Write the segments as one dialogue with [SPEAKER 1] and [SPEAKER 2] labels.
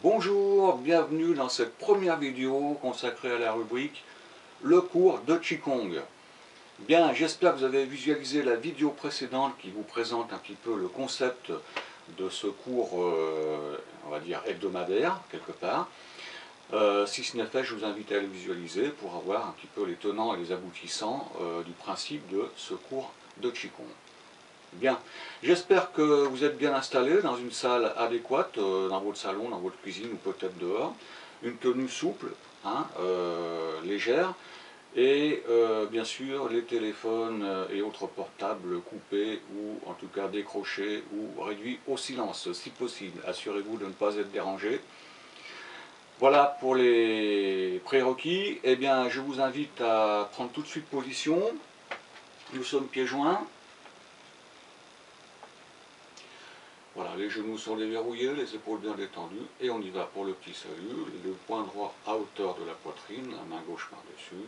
[SPEAKER 1] Bonjour, bienvenue dans cette première vidéo consacrée à la rubrique Le cours de Qigong. Bien, j'espère que vous avez visualisé la vidéo précédente qui vous présente un petit peu le concept de ce cours, on va dire hebdomadaire, quelque part. Si ce n'est fait, je vous invite à le visualiser pour avoir un petit peu les tenants et les aboutissants du principe de ce cours de Qigong. Bien, j'espère que vous êtes bien installés dans une salle adéquate, dans votre salon, dans votre cuisine ou peut-être dehors. Une tenue souple, légère, et bien sûr les téléphones et autres portables coupés ou en tout cas décrochés ou réduits au silence si possible. Assurez-vous de ne pas être dérangé. Voilà pour les prérequis. Eh bien, je vous invite à prendre tout de suite position. Nous sommes pieds joints. Voilà, les genoux sont déverrouillés, les épaules bien détendues, et on y va pour le petit salut, le poing droit à hauteur de la poitrine, la main gauche par-dessus,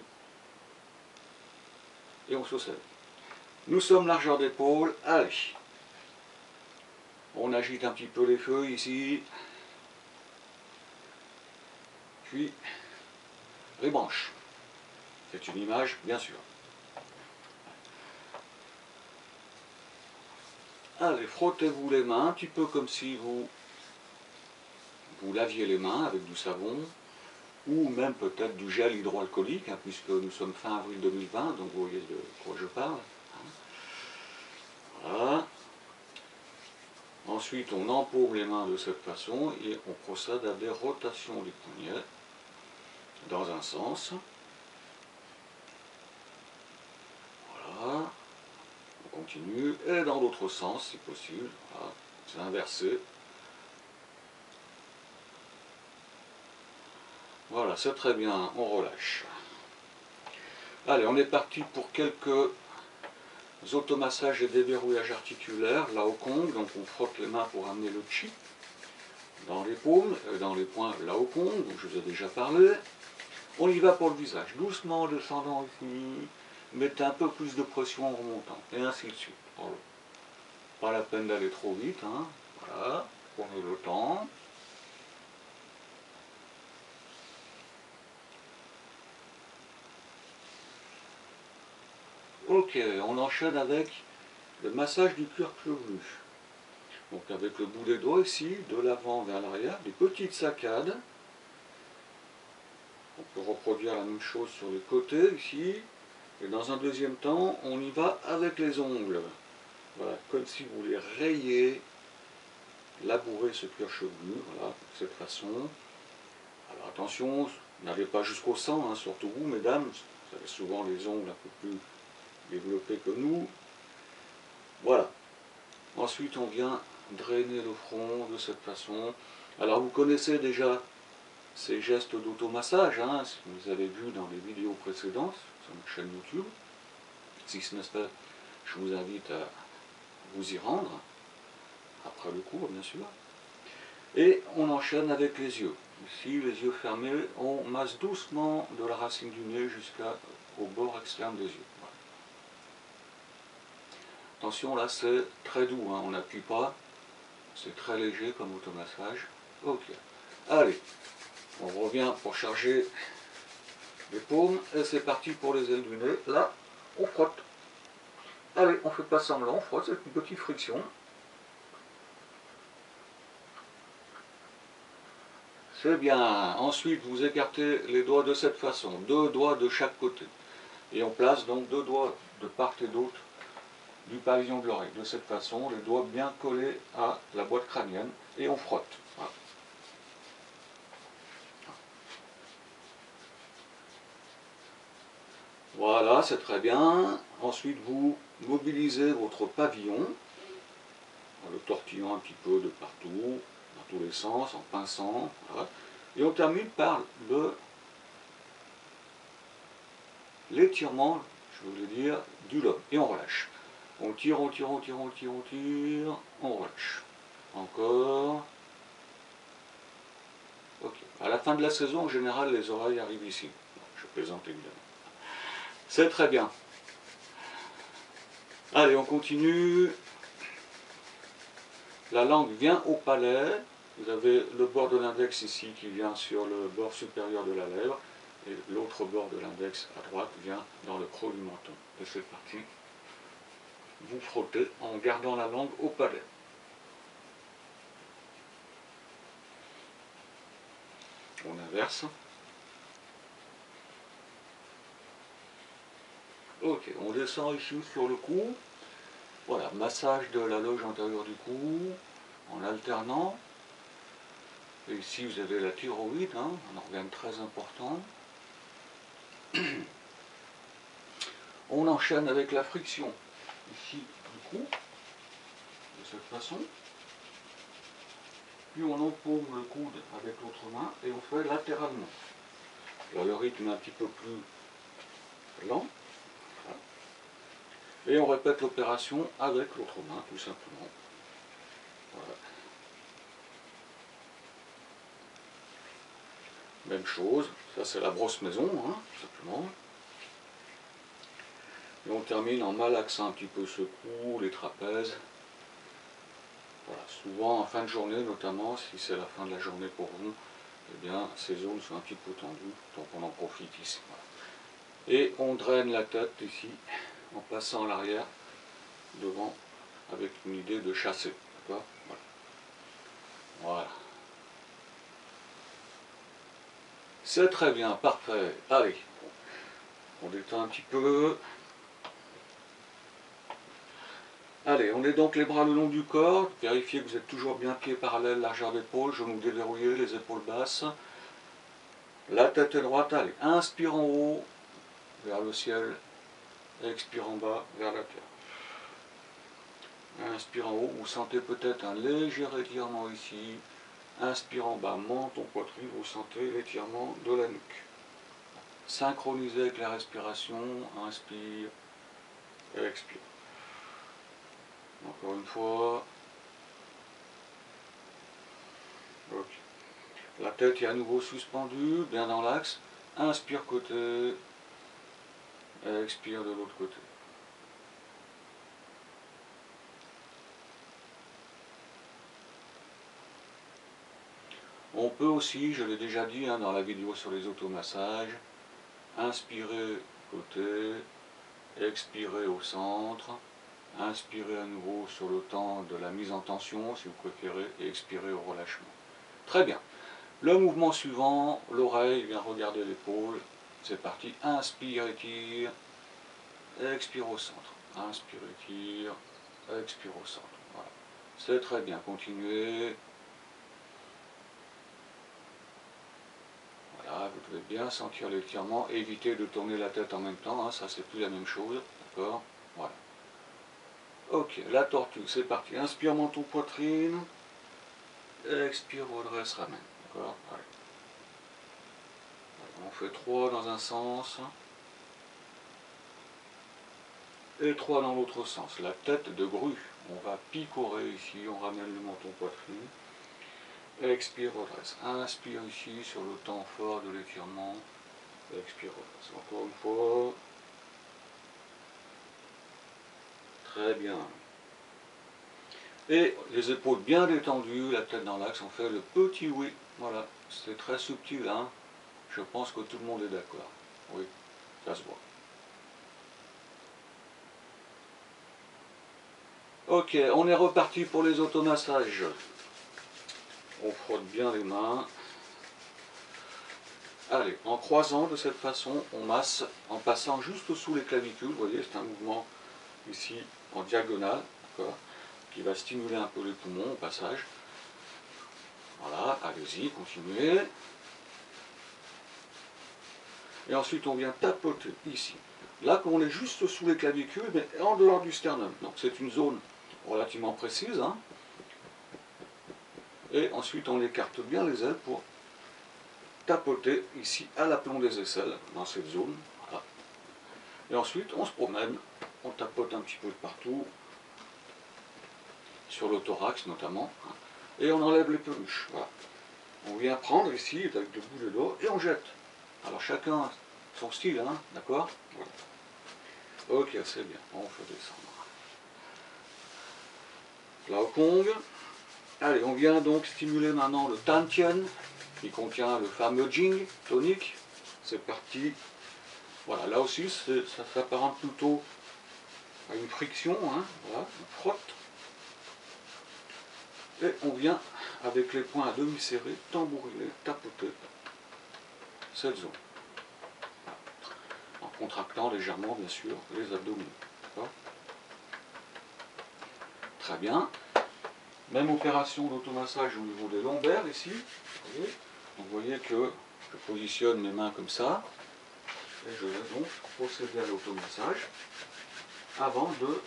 [SPEAKER 1] et on se salue. Nous sommes largeur d'épaule, allez. On agite un petit peu les feux ici, puis les branches. C'est une image, bien sûr. Allez, frottez-vous les mains, un petit peu comme si vous laviez les mains avec du savon, ou même peut-être du gel hydroalcoolique, puisque nous sommes fin avril 2020, donc vous voyez de quoi je parle. Voilà. Ensuite, on empaume les mains de cette façon et on procède à des rotations du poignet dans un sens. Voilà. On continue, et dans l'autre sens si possible. Voilà. C'est inversé. Voilà, c'est très bien, on relâche. Allez, on est parti pour quelques automassages et déverrouillages articulaires, Laokong. Donc on frotte les mains pour amener le chi dans les paumes, dans les poings Laokong, dont je vous ai déjà parlé. On y va pour le visage, doucement en descendant ici, mettez un peu plus de pression en remontant, et ainsi de suite. Pas la peine d'aller trop vite, voilà, prenez le temps. Ok, on enchaîne avec le massage du cuir chevelu. Donc avec le bout des doigts ici, de l'avant vers l'arrière, des petites saccades. On peut reproduire la même chose sur les côtés ici. Et dans un deuxième temps, on y va avec les ongles. Voilà, comme si vous voulez rayer, labourer ce cuir chevelu, voilà, de cette façon. Alors attention, n'allez pas jusqu'au sang, surtout vous, mesdames, vous avez souvent les ongles un peu plus développés que nous. Voilà. Ensuite, on vient drainer le front de cette façon. Alors vous connaissez déjà ces gestes d'automassage, si vous avez vu dans les vidéos précédentes sur notre chaîne YouTube. Si ce n'est pas, je vous invite à vous y rendre, après le cours bien sûr. Et on enchaîne avec les yeux. Ici, les yeux fermés, on masse doucement de la racine du nez jusqu'au bord externe des yeux. Voilà. Attention, là c'est très doux, on n'appuie pas, c'est très léger comme automassage. Ok, allez, on revient pour charger les paumes, et c'est parti pour les ailes du nez. Là, on frotte. Allez, on ne fait pas semblant, on frotte, c'est une petite friction. C'est bien. Ensuite, vous écartez les doigts de cette façon, 2 doigts de chaque côté. Et on place donc 2 doigts de part et d'autre du pavillon de l'oreille. De cette façon, les doigts bien collés à la boîte crânienne, et on frotte. Voilà. Voilà, c'est très bien. Ensuite, vous mobilisez votre pavillon, en le tortillant un petit peu de partout, dans tous les sens, en pinçant. Voilà. Et on termine par l'étirement, je voulais dire, du lobe. Et on relâche. On tire, on tire, on tire, on tire, on tire, on relâche. Encore. Ok. À la fin de la saison, en général, les oreilles arrivent ici. Je plaisante évidemment. C'est très bien. Allez, on continue. La langue vient au palais. vous avez le bord de l'index ici qui vient sur le bord supérieur de la lèvre, et l'autre bord de l'index à droite vient dans le creux du menton. Et c'est parti. Vous frottez en gardant la langue au palais. On inverse. Ok, on descend ici sur le cou. Voilà, massage de la loge antérieure du cou, en alternant. Et ici vous avez la thyroïde, hein, un organe très important. On enchaîne avec la friction, ici du cou, de cette façon. Puis on empaume le coude avec l'autre main et on fait latéralement. Alors le rythme est un petit peu plus lent. Voilà. Et on répète l'opération avec l'autre main, tout simplement. Voilà. Même chose, ça c'est la brosse maison, hein, tout simplement. Et on termine en malaxant un petit peu ce cou, les trapèzes. Voilà, souvent en fin de journée, notamment si c'est la fin de la journée pour vous, eh bien ces zones sont un petit peu tendues, donc on en profite ici. Voilà. Et on draine la tête ici, en passant à l'arrière, devant, avec une idée de chasser. Voilà. Voilà. C'est très bien, parfait. Allez, on détend un petit peu. Allez, on est donc les bras le long du corps. Vérifiez que vous êtes toujours bien pieds parallèles, largeur d'épaule, genoux déverrouillés, les épaules basses. La tête est droite. Allez, inspire en haut, vers le ciel. Expire en bas, vers la terre. Inspire en haut, vous sentez peut-être un léger étirement ici. Inspire en bas, menton, poitrine, vous sentez l'étirement de la nuque. Synchronisez avec la respiration. Inspire, expire. Encore une fois. Ok. La tête est à nouveau suspendue, bien dans l'axe. Inspire côté, expire de l'autre côté. On peut aussi, je l'ai déjà dit hein, dans la vidéo sur les automassages, inspirer côté, expirer au centre, inspirer à nouveau sur le temps de la mise en tension si vous préférez, et expirer au relâchement. Très bien. Le mouvement suivant, l'oreille vient regarder l'épaule. C'est parti. Inspire, étire, expire au centre. Inspire, étire, expire au centre. Voilà. C'est très bien. Continuez. Voilà, vous devez bien sentir l'étirement. Évitez de tourner la tête en même temps. Hein, ça, c'est plus la même chose. D'accord. Voilà. Ok, la tortue, c'est parti. Inspire, menton, poitrine. Expire, redresse, ramène. D'accord. Allez. On fait 3 dans un sens et 3 dans l'autre sens. La tête de grue. On va picorer ici, on ramène le menton poitrine. Expire, redresse. Inspire ici sur le temps fort de l'étirement. Expire, redresse. Encore une fois. Très bien. Et les épaules bien détendues, la tête dans l'axe, on fait le petit oui. Voilà, c'est très subtil, hein. Je pense que tout le monde est d'accord. Oui, ça se voit. Ok, on est reparti pour les automassages. On frotte bien les mains. Allez, en croisant de cette façon, on masse en passant juste sous les clavicules. Vous voyez, c'est un mouvement ici en diagonale, qui va stimuler un peu les poumons au passage. Voilà, allez-y, continuez. Et ensuite, on vient tapoter ici. Là, on est juste sous les clavicules, mais en dehors du sternum. Donc, c'est une zone relativement précise. Hein. Et ensuite, on écarte bien les ailes pour tapoter ici à l'aplomb des aisselles, dans cette zone. Voilà. Et ensuite, on se promène, on tapote un petit peu de partout, sur le thorax notamment, hein, et on enlève les peluches. Voilà. On vient prendre ici, avec le bout de l'eau, et on jette. Alors chacun son style, hein, d'accord. Voilà. Ok, c'est bien, on fait descendre. Là au Kong. Allez, on vient donc stimuler maintenant le Dantian, qui contient le fameux Jing tonique. C'est parti. Voilà, là aussi, ça s'apparente plutôt à une friction, hein. Voilà, on frotte. Et on vient, avec les poings à demi serrés, tambouriner, tapoter cette zone. En contractant légèrement, bien sûr, les abdominaux. Très bien. Même opération d'automassage au niveau des lombaires ici. Vous voyez que je positionne mes mains comme ça. Et je vais donc procéder à l'automassage avant de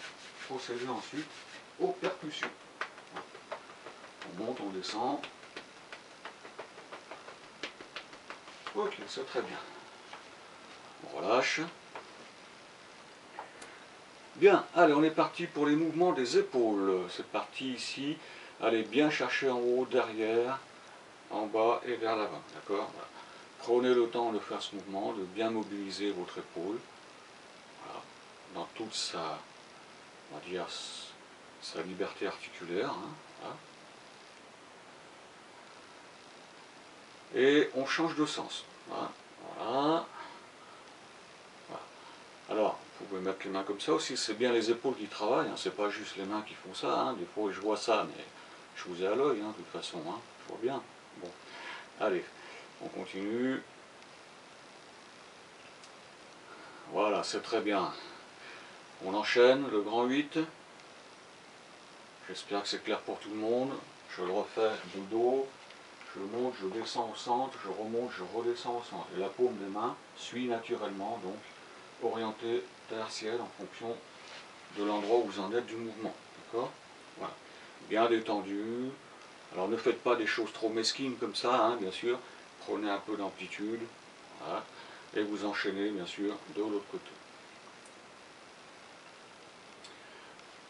[SPEAKER 1] procéder ensuite aux percussions. On monte, on descend. Ok, c'est très bien. On relâche. Bien, allez, on est parti pour les mouvements des épaules. C'est parti ici. Allez bien chercher en haut, derrière, en bas et vers l'avant. D'accord ? Voilà. Prenez le temps de faire ce mouvement, de bien mobiliser votre épaule. Voilà. Dans toute sa, on va dire, sa liberté articulaire. Hein. Voilà. Et on change de sens. Voilà. Voilà. Voilà. Alors, vous pouvez mettre les mains comme ça aussi, c'est bien les épaules qui travaillent, hein. C'est pas juste les mains qui font ça, hein. Des fois je vois ça, mais je vous ai à l'œil, hein, de toute façon, hein. Je vois bien. Bon, allez, on continue. Voilà, c'est très bien. On enchaîne, le grand 8. J'espère que c'est clair pour tout le monde. Je le refais du dos, je monte, je descends au centre, je remonte, je redescends au centre. Et la paume des mains suit naturellement, donc orientée tertielle en fonction de l'endroit où vous en êtes du mouvement. D'accord ? Voilà. Bien détendu. Alors ne faites pas des choses trop mesquines comme ça, hein, bien sûr. Prenez un peu d'amplitude. Voilà. Et vous enchaînez, bien sûr, de l'autre côté.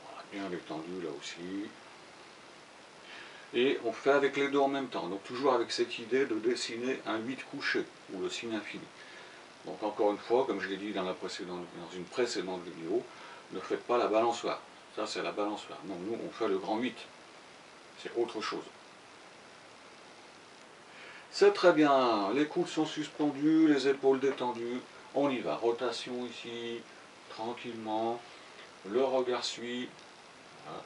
[SPEAKER 1] Voilà, bien détendu là aussi. Et on fait avec les deux en même temps. Donc toujours avec cette idée de dessiner un 8 couché, ou le signe infini. Donc encore une fois, comme je l'ai dit dans une précédente vidéo, ne faites pas la balançoire. Ça c'est la balançoire. Non, nous on fait le grand 8. C'est autre chose. C'est très bien. Les coudes sont suspendus, les épaules détendues. On y va. Rotation ici, tranquillement. Le regard suit. Voilà.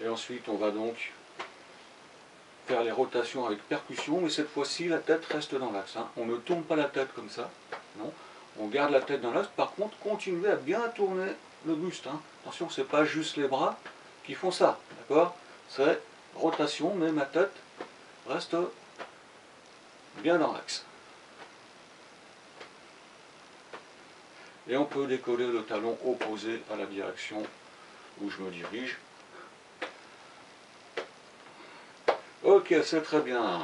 [SPEAKER 1] Et ensuite, on va donc faire les rotations avec percussion, mais cette fois-ci, la tête reste dans l'axe. Hein. On ne tourne pas la tête comme ça. Non. On garde la tête dans l'axe. Par contre, continuez à bien tourner le buste. Hein. Attention, ce n'est pas juste les bras qui font ça. D'accord ? C'est rotation, mais ma tête reste bien dans l'axe. Et on peut décoller le talon opposé à la direction où je me dirige. Ok, c'est très bien.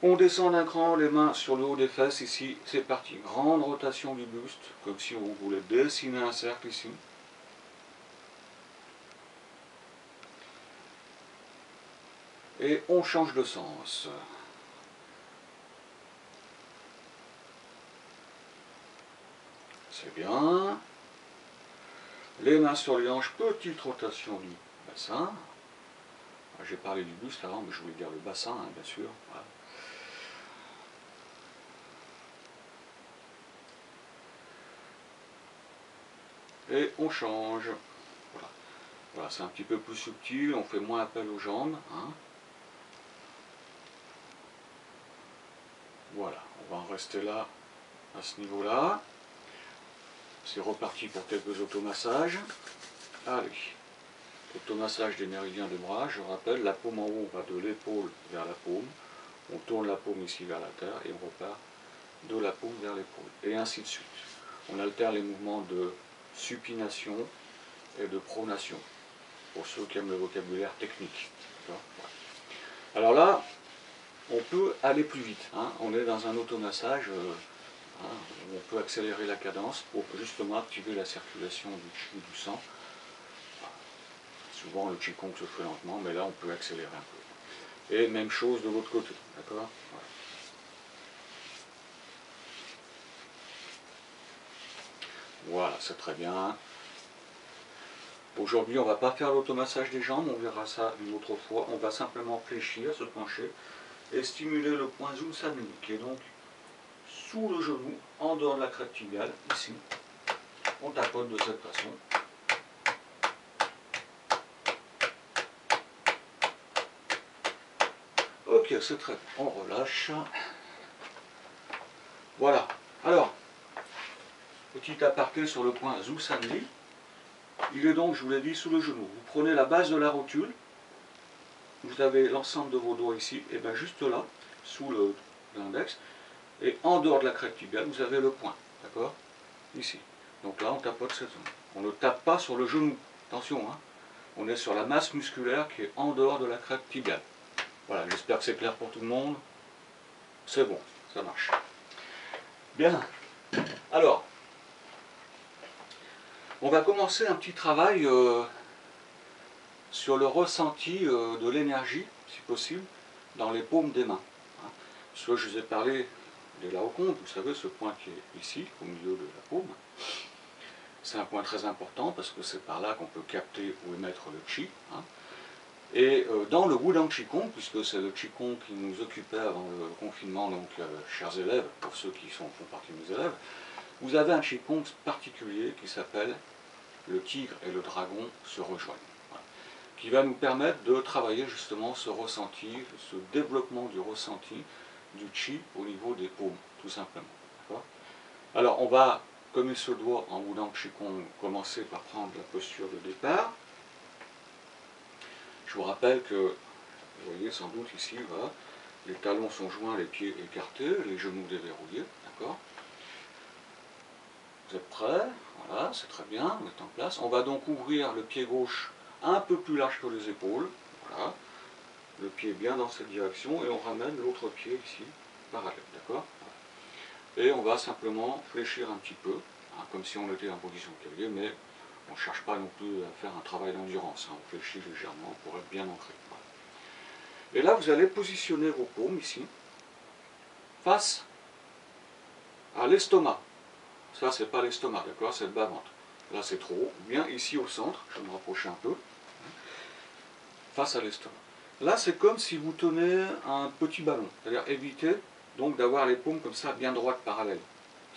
[SPEAKER 1] On descend d'un cran, les mains sur le haut des fesses ici. C'est parti. Grande rotation du buste, comme si on voulait dessiner un cercle ici. Et on change de sens. C'est bien. Les mains sur les hanches, petite rotation du bassin. J'ai parlé du buste avant, mais je voulais dire le bassin, hein, bien sûr. Voilà. Et on change. Voilà, voilà, c'est un petit peu plus subtil, on fait moins appel aux jambes. Hein. Voilà, on va en rester là, à ce niveau-là. C'est reparti pour quelques automassages. Allez, automassage des méridiens des bras. Je rappelle, la paume en haut va de l'épaule vers la paume. On tourne la paume ici vers la terre et on repart de la paume vers l'épaule. Et ainsi de suite. On alterne les mouvements de supination et de pronation, pour ceux qui aiment le vocabulaire technique. Voilà. Alors là, on peut aller plus vite. Hein. On est dans un automassage. Hein, on peut accélérer la cadence pour justement activer la circulation du chi ou du sang. Souvent le qigong se fait lentement, mais là on peut accélérer un peu. Et même chose de l'autre côté, d'accord ? Voilà, c'est très bien. Aujourd'hui, on ne va pas faire l'automassage des jambes, on verra ça une autre fois. On va simplement fléchir, se pencher et stimuler le point Zulsanli, qui est donc sous le genou, en dehors de la crête tibiale, ici. On tapote de cette façon. Ok, c'est très bien. On relâche. Voilà. Alors, petit aparté sur le point Zulsanli. Il est donc, je vous l'ai dit, sous le genou. Vous prenez la base de la rotule. Vous avez l'ensemble de vos doigts ici. Et bien juste là, sous l'index. Et en dehors de la crête tibiale, vous avez le point. D'accord? Ici. Donc là, on tapote cette zone. On ne tape pas sur le genou. Attention, hein. On est sur la masse musculaire qui est en dehors de la crête tibiale. Voilà, j'espère que c'est clair pour tout le monde. C'est bon, ça marche. Bien. Alors, on va commencer un petit travail sur le ressenti de l'énergie, si possible, dans les paumes des mains. Parce que je vous ai parlé des laocomptes, vous savez, ce point qui est ici, au milieu de la paume. C'est un point très important parce que c'est par là qu'on peut capter ou émettre le chi. Et dans le Wudang Qigong, puisque c'est le Qigong qui nous occupait avant le confinement, donc chers élèves, pour ceux qui font partie de mes élèves, vous avez un Qigong particulier qui s'appelle le tigre et le dragon se rejoignent, voilà, qui va nous permettre de travailler justement ce ressenti, ce développement du ressenti du Qi au niveau des paumes, tout simplement. Alors on va, comme il se doit en Wudang Qigong, commencer par prendre la posture de départ. Je vous rappelle que, vous voyez sans doute ici, voilà, les talons sont joints, les pieds écartés, les genoux déverrouillés, d'accord? Vous êtes prêts? Voilà, c'est très bien, vous êtes en place. On va donc ouvrir le pied gauche un peu plus large que les épaules, voilà. Le pied bien dans cette direction, et on ramène l'autre pied ici, parallèle, d'accord? Et on va simplement fléchir un petit peu, hein, comme si on était en position de cavalier, mais on ne cherche pas non plus à faire un travail d'endurance, hein, on fléchit légèrement pour être bien ancré. Voilà. Et là, vous allez positionner vos paumes ici, face à l'estomac. Ça, c'est pas l'estomac, d'accord, c'est le bas-ventre. Là, c'est trop haut. Bien ici au centre, je vais me rapprocher un peu, face à l'estomac. Là, c'est comme si vous tenez un petit ballon, c'est-à-dire éviter donc d'avoir les paumes comme ça, bien droites, parallèles.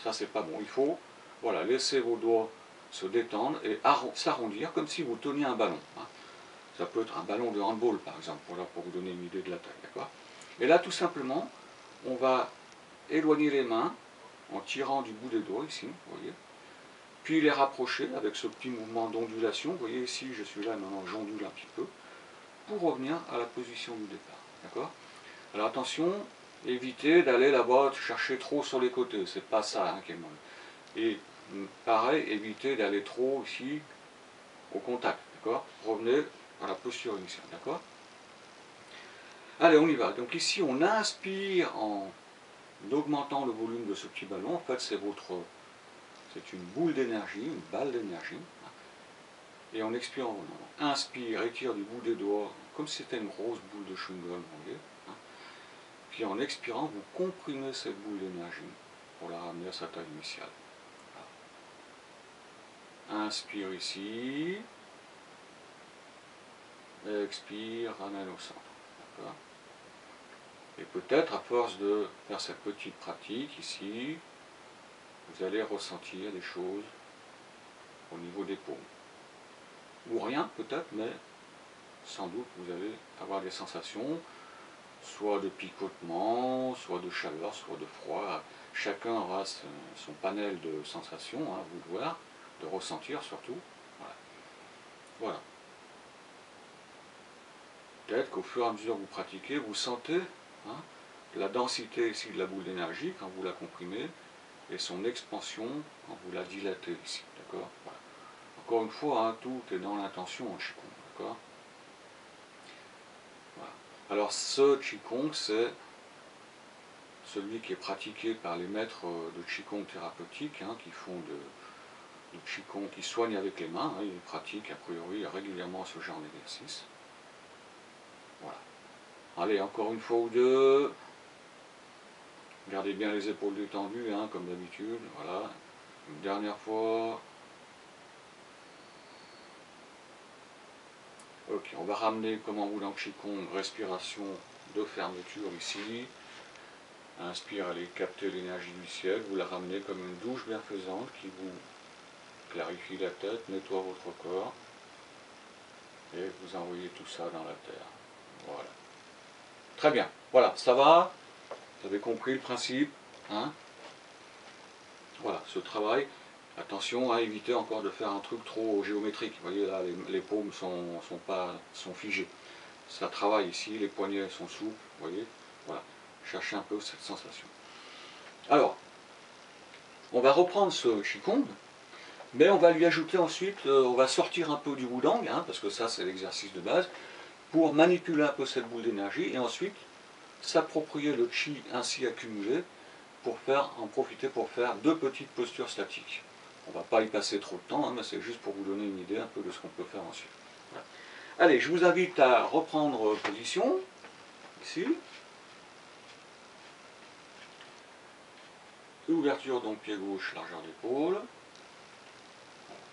[SPEAKER 1] Ça, c'est pas bon. Il faut, voilà, laisser vos doigts se détendre et s'arrondir comme si vous teniez un ballon. Ça peut être un ballon de handball, par exemple, pour vous donner une idée de la taille, d'accord? Et là, tout simplement, on va éloigner les mains en tirant du bout des doigts, ici, vous voyez, puis les rapprocher avec ce petit mouvement d'ondulation. Vous voyez ici, je suis là, maintenant j'ondule un petit peu, pour revenir à la position du départ, d'accord? Alors attention, évitez d'aller là-bas chercher trop sur les côtés, c'est pas ça qui est mauvais. Et pareil, évitez d'aller trop ici au contact, d'accord? Revenez à la posture initiale, d'accord? Allez, on y va. Donc ici, on inspire en augmentant le volume de ce petit ballon. En fait, c'est une boule d'énergie, une balle d'énergie. Et on expire en revenant. Inspire, étire du bout des doigts, comme si c'était une grosse boule de chewing-gum, vous voyez. Puis en expirant, vous comprimez cette boule d'énergie pour la ramener à sa taille initiale. Inspire ici. Expire, ramène au centre. D'accord? Et peut-être, à force de faire cette petite pratique ici, vous allez ressentir des choses au niveau des paumes. Ou rien peut-être, mais sans doute vous allez avoir des sensations, soit de picotement, soit de chaleur, soit de froid. Chacun aura son panel de sensations, hein, vous de voir, de ressentir surtout. Voilà. Voilà. Peut-être qu'au fur et à mesure que vous pratiquez, vous sentez la densité ici de la boule d'énergie quand vous la comprimez et son expansion quand vous la dilatez ici. D'accord? Voilà. Encore une fois, hein, tout est dans l'intention en Qigong. D'accord? Voilà. Alors ce Qigong, c'est celui qui est pratiqué par les maîtres de Qigong thérapeutique, hein, qui font de Qigong, qui soignent avec les mains. Hein, ils pratiquent a priori régulièrement ce genre d'exercice. Voilà. Allez, encore une fois ou deux. Gardez bien les épaules détendues, hein, comme d'habitude. Voilà. Une dernière fois. Ok, on va ramener comme en roulant Qigong, respiration de fermeture ici. Inspire, allez capter l'énergie du ciel, vous la ramenez comme une douche bienfaisante qui vous clarifie la tête, nettoie votre corps et vous envoyez tout ça dans la terre. Voilà. Très bien, voilà, ça va. Vous avez compris le principe, hein? Voilà, ce travail. Attention à éviter encore de faire un truc trop géométrique. Vous voyez là, les paumes sont figées. Ça travaille ici, les poignets sont souples, vous voyez. Voilà, cherchez un peu cette sensation. Alors, on va reprendre ce Qigong, mais on va lui ajouter ensuite, on va sortir un peu du Wudang, hein, parce que ça c'est l'exercice de base, pour manipuler un peu cette boule d'énergie, et ensuite s'approprier le Qi ainsi accumulé, pour en profiter pour faire 2 petites postures statiques. On ne va pas y passer trop de temps, hein, mais c'est juste pour vous donner une idée un peu de ce qu'on peut faire ensuite. Voilà. Allez, je vous invite à reprendre position, ici. Ouverture donc pied gauche, largeur d'épaule.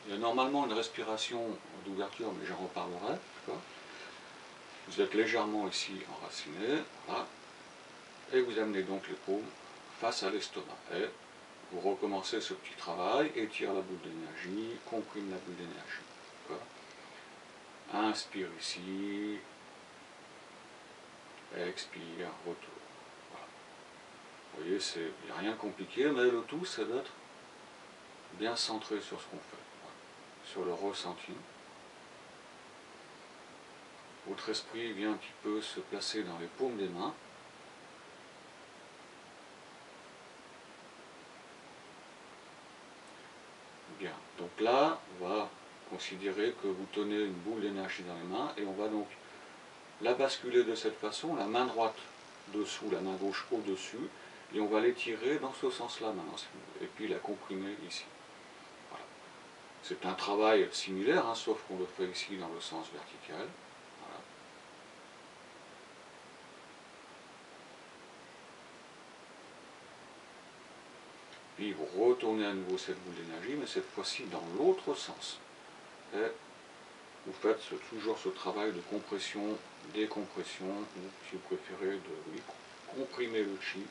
[SPEAKER 1] Il y a normalement une respiration d'ouverture, mais j'en reparlerai. Vous êtes légèrement ici enraciné, voilà. Et vous amenez donc les paumes face à l'estomac. Et vous recommencez ce petit travail, étire la boule d'énergie, comprime la boule d'énergie. Inspire ici, expire, retour. Voilà. Vous voyez, il n'y a rien de compliqué, mais le tout c'est d'être bien centré sur ce qu'on fait, voilà. Sur le ressenti. Votre esprit vient un petit peu se placer dans les paumes des mains. Bien, donc là, on va considérer que vous tenez une boule d'énergie dans les mains et on va donc la basculer de cette façon, la main droite dessous, la main gauche au-dessus, et on va l'étirer dans ce sens-là maintenant, et puis la comprimer ici. Voilà. C'est un travail similaire, hein, sauf qu'on le fait ici dans le sens vertical. Voilà. Puis vous retournez à nouveau cette boule d'énergie, mais cette fois-ci dans l'autre sens. Et vous faites toujours ce travail de compression, décompression, ou si vous préférez de comprimer le chi,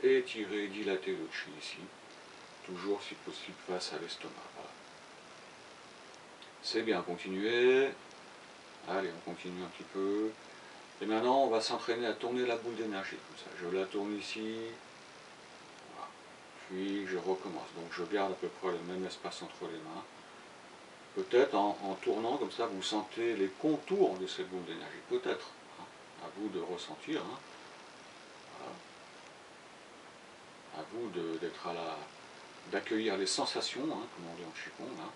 [SPEAKER 1] étirer, dilater le chi ici, toujours si possible face à l'estomac. Voilà. C'est bien, continuez. Allez, on continue un petit peu. Et maintenant, on va s'entraîner à tourner la boule d'énergie. Comme ça, je la tourne ici. Voilà. Puis je recommence. Donc je garde à peu près le même espace entre les mains. Peut-être en tournant comme ça, vous sentez les contours de cette boule d'énergie. Peut-être. Hein, à vous de ressentir. Hein. Voilà. À vous d'être d'accueillir les sensations, hein, comme on dit en Qigong. Hein.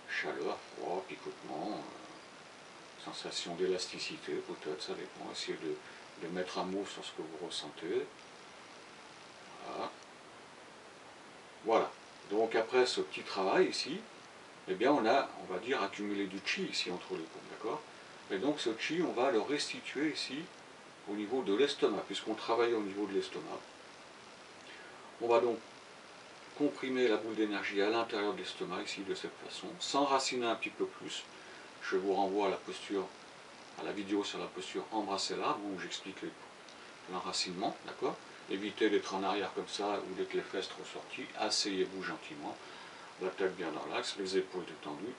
[SPEAKER 1] Chaleur, froid, picotement, sensation d'élasticité, peut-être, ça dépend. Essayez de mettre un mot sur ce que vous ressentez. Voilà. Voilà. Donc après ce petit travail ici, eh bien on va dire, accumulé du chi ici entre les paumes, d'accord? Et donc ce chi, on va le restituer ici au niveau de l'estomac, puisqu'on travaille au niveau de l'estomac. On va donc comprimer la boule d'énergie à l'intérieur de l'estomac ici de cette façon, s'enraciner un petit peu plus. Je vous renvoie à la posture, à la vidéo sur la posture embrasser l'arbre où j'explique l'enracinement, d'accord? Évitez d'être en arrière comme ça ou d'être les fesses trop sorties, asseyez-vous gentiment, la tête bien dans l'axe, les épaules détendues,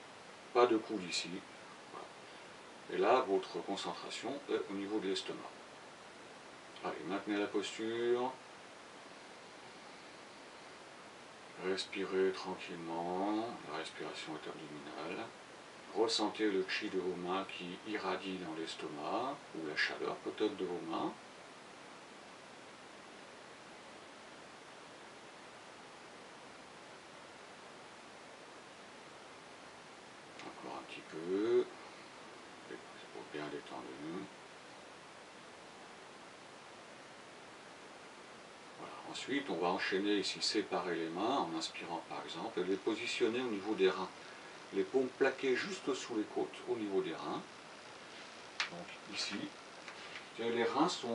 [SPEAKER 1] pas de coude ici. Voilà. Et là, votre concentration est au niveau de l'estomac. Allez, maintenez la posture. Respirez tranquillement, la respiration est abdominale. Ressentez le chi de vos mains qui irradie dans l'estomac, ou la chaleur peut-être de vos mains. Encore un petit peu, les épaules bien détendues. Voilà. Ensuite, on va enchaîner ici, séparer les mains en inspirant par exemple, et les positionner au niveau des reins. Les paumes plaquées juste sous les côtes, au niveau des reins. Donc ici, les reins sont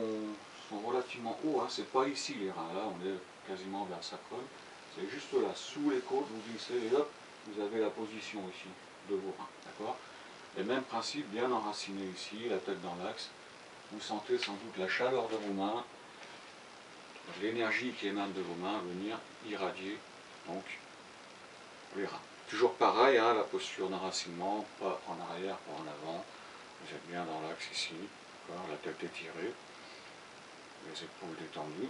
[SPEAKER 1] relativement hauts, hein. C'est pas ici les reins, là on est quasiment vers sa colonne. C'est juste là, sous les côtes, vous glissez et hop, vous avez la position ici de vos reins, d'accord? Et même principe, bien enraciné ici, la tête dans l'axe. Vous sentez sans doute la chaleur de vos mains, l'énergie qui émane de vos mains venir irradier donc les reins. Toujours pareil, hein, la posture d'enracinement, pas en arrière, pas en avant. Vous êtes bien dans l'axe ici, la tête étirée, les épaules détendues.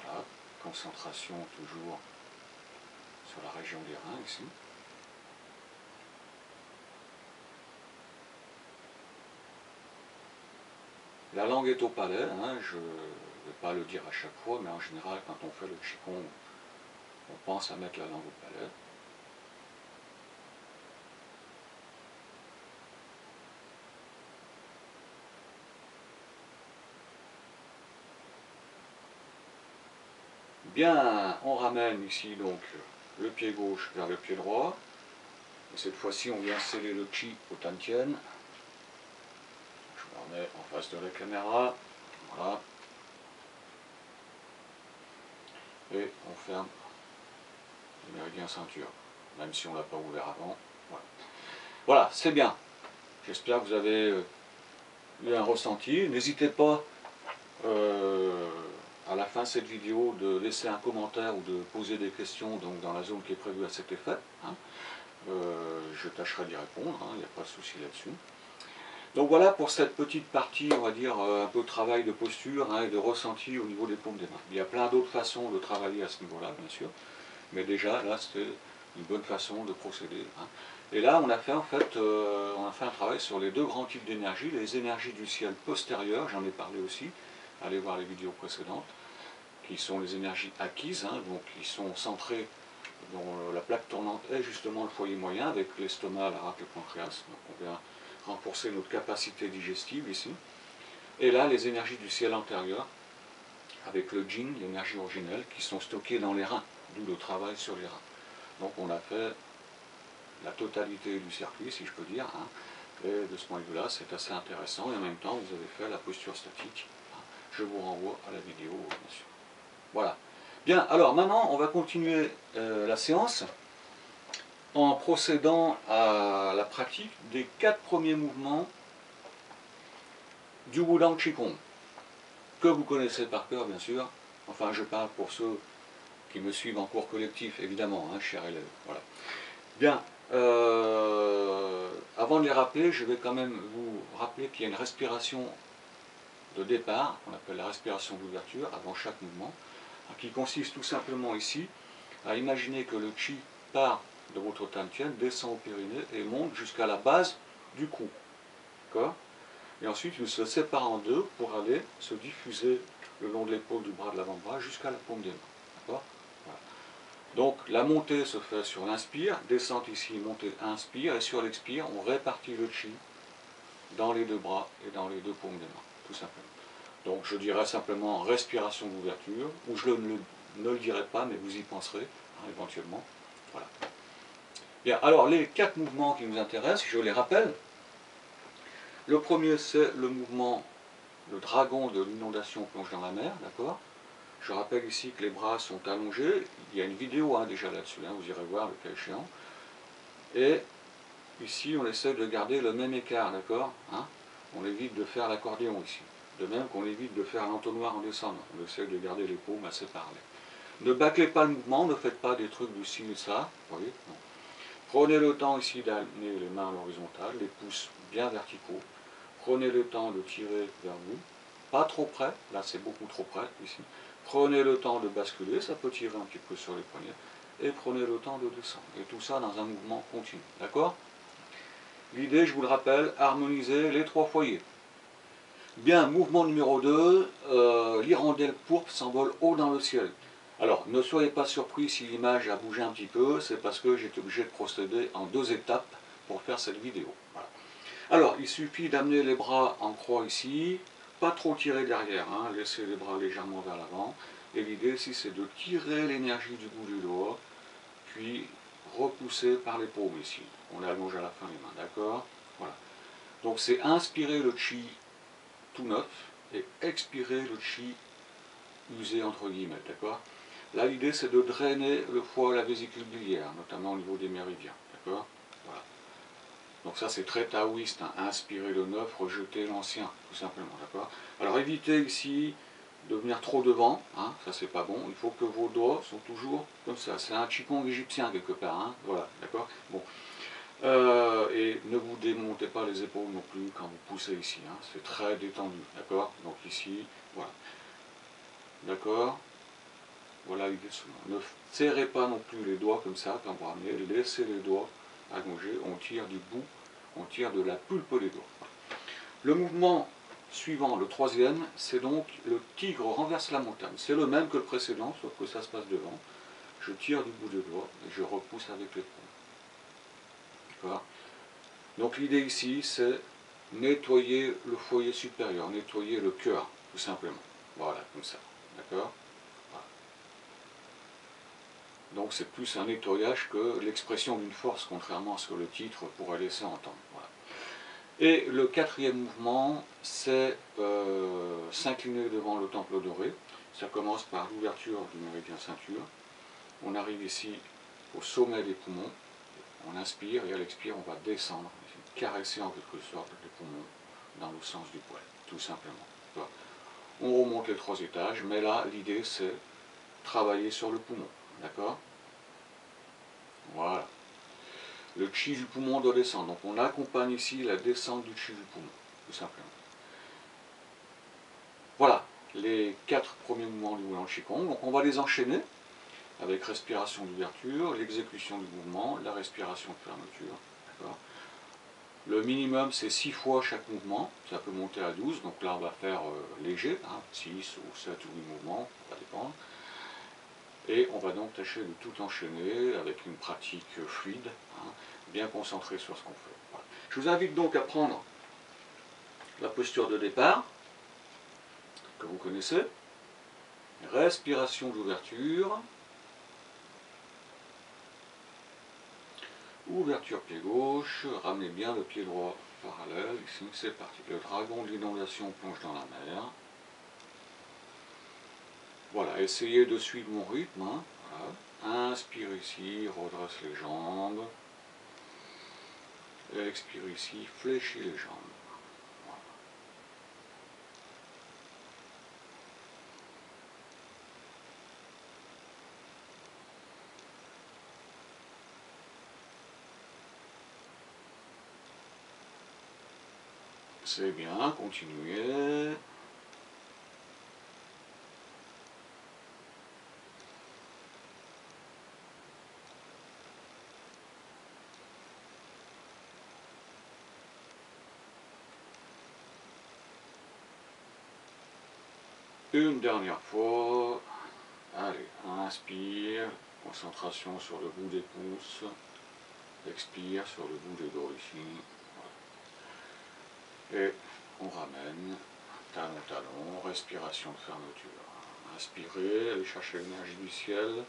[SPEAKER 1] Voilà, concentration toujours sur la région des reins ici. La langue est au palais, hein, je ne vais pas le dire à chaque fois, mais en général, quand on fait le Qigong, on pense à mettre la langue au palais. Bien, on ramène ici donc le pied gauche vers le pied droit. Et cette fois-ci, on vient sceller le Qi au Tantien. Je me remets en face de la caméra. Voilà. Et on ferme le méridien ceinture, même si on ne l'a pas ouvert avant. Voilà, voilà, c'est bien. J'espère que vous avez eu un ressenti. N'hésitez pas à la fin de cette vidéo de laisser un commentaire ou de poser des questions donc, dans la zone qui est prévue à cet effet. Hein. Je tâcherai d'y répondre, il n'y a pas de souci là-dessus. Donc voilà pour cette petite partie, on va dire, un peu de travail de posture et de ressenti au niveau des paumes des mains. Il y a plein d'autres façons de travailler à ce niveau-là, bien sûr, mais déjà, là, c'était une bonne façon de procéder. Et là, on a fait en fait, un travail sur les deux grands types d'énergie, les énergies du ciel postérieures, j'en ai parlé aussi, allez voir les vidéos précédentes, qui sont les énergies acquises, donc qui sont centrées dont la plaque tournante est justement le foyer moyen avec l'estomac, la rate, le pancréas. Donc on vient renforcer notre capacité digestive ici. Et là, les énergies du ciel antérieur avec le Jing, l'énergie originelle, qui sont stockées dans les reins, d'où le travail sur les reins. Donc on a fait la totalité du circuit, si je peux dire. Et de ce point de vue-là, c'est assez intéressant. Et en même temps, vous avez fait la posture statique. Je vous renvoie à la vidéo, bien sûr. Voilà. Bien, alors maintenant, on va continuer la séance en procédant à la pratique des 4 premiers mouvements du Wudang Qigong, que vous connaissez par cœur, bien sûr. Enfin, je parle pour ceux qui me suivent en cours collectif, évidemment, chers élèves. Voilà. Bien, avant de les rappeler, je vais quand même vous rappeler qu'il y a une respiration de départ, qu'on appelle la respiration d'ouverture, avant chaque mouvement, qui consiste tout simplement ici à imaginer que le Qi part de votre Tantien, descend au périnée et monte jusqu'à la base du cou. Et ensuite, il se sépare en deux pour aller se diffuser le long de l'épaule du bras de l'avant-bras jusqu'à la paume des mains. Voilà. Donc la montée se fait sur l'inspire, descente ici, montée, inspire, et sur l'expire, on répartit le Qi dans les deux bras et dans les deux paumes des mains, tout simplement. Donc je dirais simplement respiration d'ouverture, ou je ne le dirai pas, mais vous y penserez éventuellement. Voilà. Bien, alors les 4 mouvements qui nous intéressent, je les rappelle. Le premier, c'est le mouvement, le dragon de l'inondation plonge dans la mer, d'accord? Je rappelle ici que les bras sont allongés, il y a une vidéo déjà là-dessus, vous irez voir le cas échéant. Et ici, on essaie de garder le même écart, d'accord? On évite de faire l'accordéon ici. De même qu'on évite de faire l'entonnoir en descendant. On essaie de garder les paumes assez parallèles. Ne bâclez pas le mouvement, ne faites pas des trucs du style ça. Vous voyez, non. Prenez le temps ici d'amener les mains à l'horizontale, les pouces bien verticaux. Prenez le temps de tirer vers vous. Pas trop près, là c'est beaucoup trop près ici. Prenez le temps de basculer, ça peut tirer un petit peu sur les poignets. Et prenez le temps de descendre. Et tout ça dans un mouvement continu. D'accord? L'idée, je vous le rappelle, harmoniser les 3 foyers. Bien, mouvement numéro 2, l'hirondelle pourpre s'envole haut dans le ciel. Alors, ne soyez pas surpris si l'image a bougé un petit peu, c'est parce que j'étais obligé de procéder en 2 étapes pour faire cette vidéo. Voilà. Alors, il suffit d'amener les bras en croix ici, pas trop tirer derrière, laissez les bras légèrement vers l'avant. Et l'idée ici, c'est de tirer l'énergie du bout du doigt, puis repousser par les paumes ici. On allonge à la fin les mains, d'accord? Voilà. Donc c'est inspirer le Qi tout neuf et expirer le Qi usé entre guillemets, d'accord? Là l'idée c'est de drainer le foie et la vésicule biliaire, notamment au niveau des méridiens, d'accord? Voilà. Donc ça c'est très taoïste, hein. Inspirer le neuf, rejeter l'ancien, tout simplement, d'accord? Alors évitez ici de venir trop devant, hein, ça c'est pas bon, il faut que vos doigts sont toujours comme ça, c'est un qigong égyptien quelque part, hein, voilà, d'accord? Bon. Et ne vous démontez pas les épaules non plus quand vous poussez ici, hein, c'est très détendu, d'accord? Donc ici, voilà, d'accord? Voilà l'idée de ne serrez pas non plus les doigts comme ça quand vous ramenez, laissez les doigts allongés, on tire du bout, on tire de la pulpe des doigts. Le mouvement suivant, le troisième, c'est donc le tigre renverse la montagne. C'est le même que le précédent, sauf que ça se passe devant. Je tire du bout des doigts et je repousse avec les poings. D'accord? Donc l'idée ici, c'est nettoyer le foyer supérieur, nettoyer le cœur, tout simplement. Voilà, comme ça. D'accord? Voilà. Donc c'est plus un nettoyage que l'expression d'une force, contrairement à ce que le titre pourrait laisser entendre. Voilà. Et le quatrième mouvement, c'est s'incliner devant le temple doré. Ça commence par l'ouverture du méridien ceinture. On arrive ici au sommet des poumons. On inspire et à l'expire, on va descendre, caresser en quelque sorte les poumons dans le sens du poil, tout simplement. Voilà. On remonte les 3 étages, mais là, l'idée, c'est travailler sur le poumon. D'accord? Voilà. Le chi du poumon doit descendre. Donc on accompagne ici la descente du chi du poumon, tout simplement. Voilà les 4 premiers mouvements du Wulong Qigong. Donc on va les enchaîner avec respiration d'ouverture, l'exécution du mouvement, la respiration de fermeture. Le minimum c'est 6 fois chaque mouvement, ça peut monter à 12, donc là on va faire léger, hein, 6 ou 7 ou 8 mouvements, ça va dépendre. Et on va donc tâcher de tout enchaîner avec une pratique fluide, hein, bien concentrée sur ce qu'on fait. Voilà. Je vous invite donc à prendre la posture de départ, que vous connaissez, respiration d'ouverture, ouverture pied gauche, ramenez bien le pied droit parallèle, ici c'est parti. Le dragon de l'inondation plonge dans la mer. Voilà, essayez de suivre mon rythme, hein. Voilà. Inspire ici, redresse les jambes. Expire ici, fléchis les jambes. Voilà. C'est bien, continuez. Une dernière fois. Allez, inspire, concentration sur le bout des pouces. Expire sur le bout des doigts ici. Voilà. Et on ramène, talon, talon, respiration de fermeture. Inspirez, allez chercher l'énergie du ciel.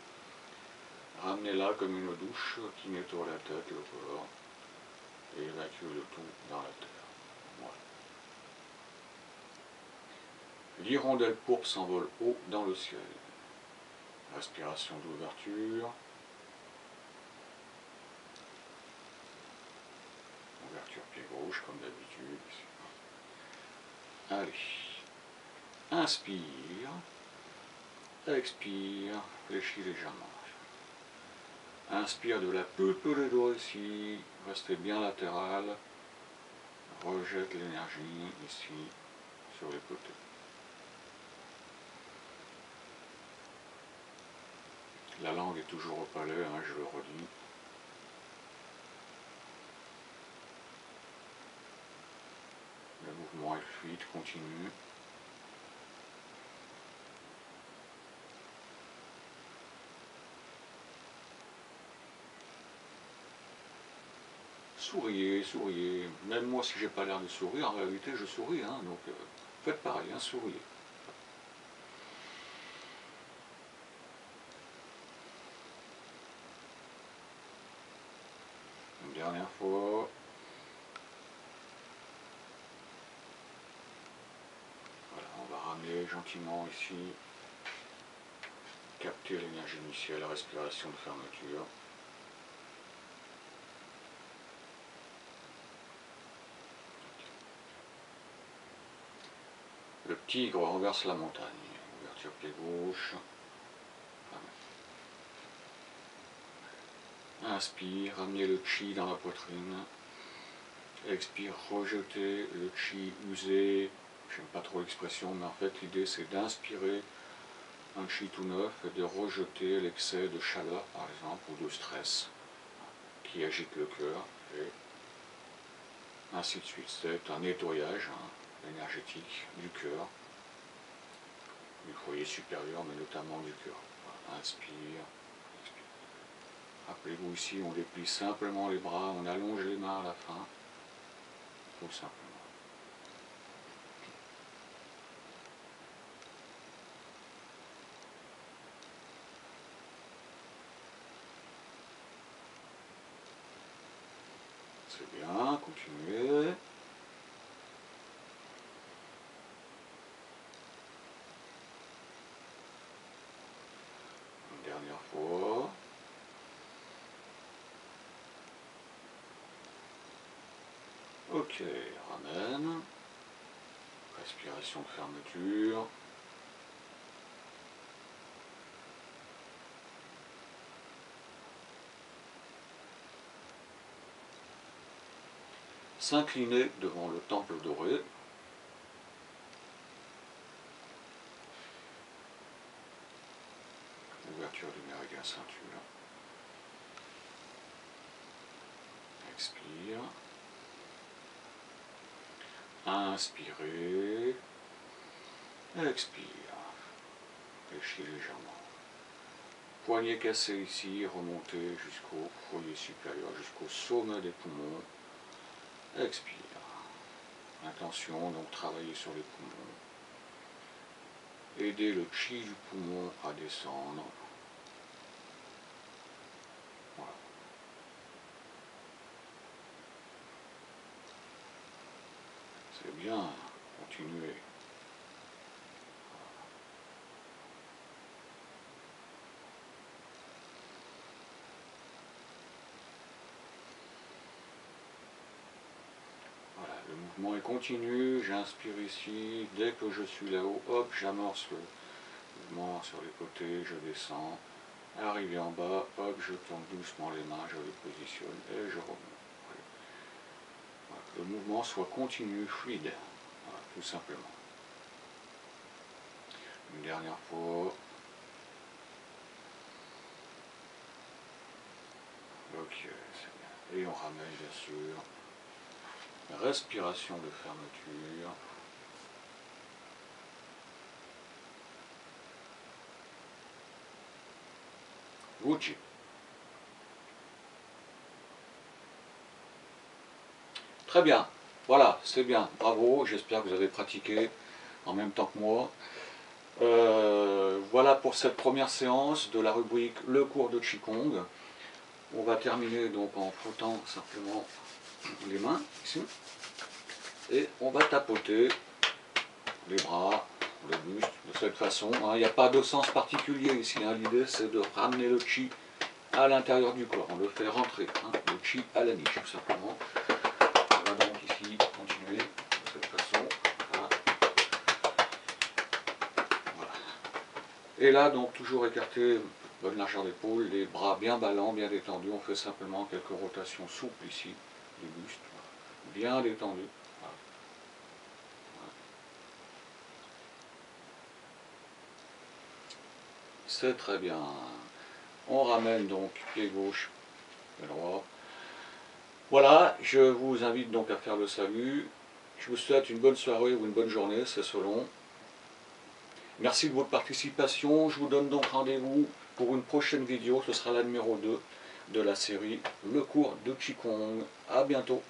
[SPEAKER 1] Ramenez-la comme une douche qui nettoie la tête, le corps. Et évacue le tout dans la terre. Voilà. L'hirondelle pourpre s'envole haut dans le ciel. Respiration d'ouverture. Ouverture pied gauche comme d'habitude. Allez. Inspire. Expire. Fléchis légèrement. Inspire de la pulpe des doigts ici. Restez bien latéral. Rejette l'énergie ici sur les côtés. La langue est toujours au palais, hein, je le redis. Le mouvement est fluide, continue. Souriez, souriez. Même moi, si j'ai pas l'air de sourire, en réalité, je souris. Hein, donc, faites pareil, hein, souriez. Une dernière fois. Voilà, on va ramener gentiment ici. Capter l'énergie initiale, la respiration de fermeture. Tigre renverse la montagne. Ouverture pied gauche. Inspire, ramenez le chi dans la poitrine. Expire, rejeter le chi usé. J'aime pas trop l'expression, mais en fait l'idée c'est d'inspirer un chi tout neuf et de rejeter l'excès de chaleur par exemple ou de stress qui agite le cœur et ainsi de suite. C'est un nettoyage énergétique du cœur, du foyer supérieur mais notamment du cœur. Voilà. Inspire, expire. Rappelez-vous ici, on déplie simplement les bras, on allonge les mains à la fin, tout simplement. C'est bien, continuez. Une dernière fois. Ok, ramène. Respiration de fermeture. S'incliner devant le temple doré. Ouverture du méridien ceinture. Expire. Inspirez. Expire. Fléchis légèrement. Poignet cassé ici, remontez jusqu'au foyer supérieur, jusqu'au sommet des poumons. Expire. Intention, donc travailler sur les poumons. Aider le chi du poumon à descendre. Voilà. C'est bien, continuez. Voilà, le mouvement est continu, j'inspire ici, dès que je suis là-haut, hop, j'amorce le mouvement sur les côtés, je descends, arrivé en bas, hop, je tourne doucement les mains, je les positionne et je remonte. Voilà, que le mouvement soit continu, fluide, voilà, tout simplement. Une dernière fois. Ok, c'est bien. Et on ramène bien sûr. Respiration de fermeture. Wuji. Très bien. Voilà, c'est bien. Bravo. J'espère que vous avez pratiqué en même temps que moi. Voilà pour cette première séance de la rubrique Le cours de Qigong. On va terminer donc en frottant simplement les mains ici. Et on va tapoter les bras, le buste, de cette façon. Il n'y a pas de sens particulier ici. L'idée c'est de ramener le chi à l'intérieur du corps. On le fait rentrer, le chi à la niche, tout simplement. On va donc ici continuer de cette façon. Voilà. Et là, donc, toujours écarté, bonne largeur d'épaule, les bras bien ballants, bien détendus. On fait simplement quelques rotations souples ici du buste, bien détendu. C'est très bien. On ramène donc pied gauche, pied droit. Voilà, je vous invite donc à faire le salut. Je vous souhaite une bonne soirée ou une bonne journée, c'est selon. Merci de votre participation. Je vous donne donc rendez-vous pour une prochaine vidéo. Ce sera la numéro 2 de la série Le cours de Qigong. À bientôt.